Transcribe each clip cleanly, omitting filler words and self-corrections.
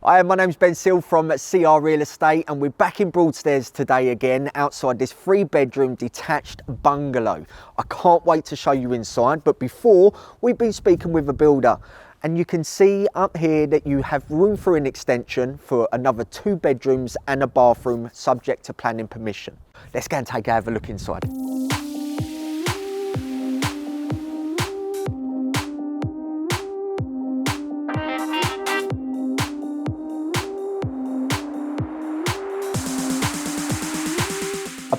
Hi, my name's Ben Seal from CR Real Estate and we're back in Broadstairs today again outside this 3-bedroom detached bungalow. I can't wait to show you inside, but before we've been speaking with a builder and you can see up here that you have room for an extension for another 2 bedrooms and a bathroom subject to planning permission. Let's go and have a look inside.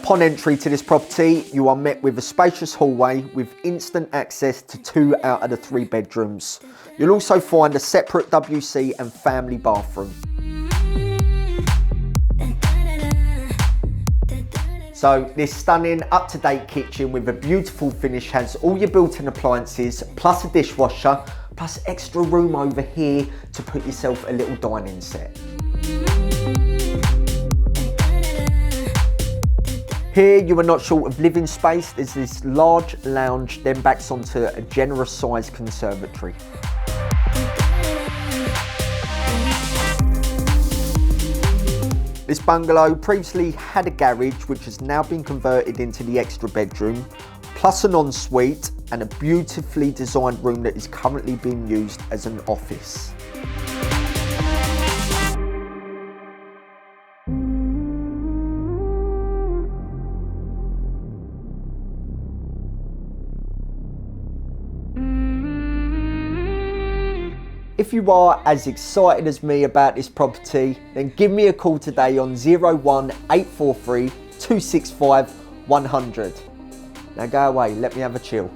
Upon entry to this property, you are met with a spacious hallway with instant access to 2 out of the 3 bedrooms. You'll also find a separate WC and family bathroom. So this stunning up-to-date kitchen with a beautiful finish has all your built-in appliances, plus a dishwasher, plus extra room over here to put yourself a little dining set. Here you are not short of living space. There's this large lounge, then backs onto a generous sized conservatory. This bungalow previously had a garage which has now been converted into the extra bedroom, plus an ensuite and a beautifully designed room that is currently being used as an office. If you are as excited as me about this property, then give me a call today on 01843 265 100. Now go away, let me have a chill.